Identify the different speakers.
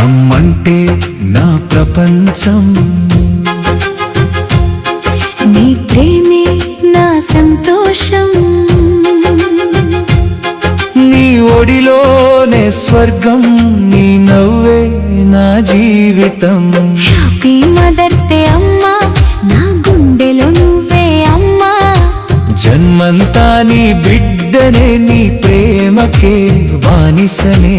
Speaker 1: అమ్మంటే నా ప్రపంచం,
Speaker 2: నీ ప్రేమే నా సంతోషం,
Speaker 1: నీ ఒడిలోనే స్వర్గం, నీ నవ్వే నా జీవితం.
Speaker 2: హ్యాపీ మదర్స్ డే అమ్మా, నా గుండెలో నువ్వే అమ్మా.
Speaker 1: జన్మంతా నీ బిడ్డనే, నీ ప్రేమకే బానిసనే.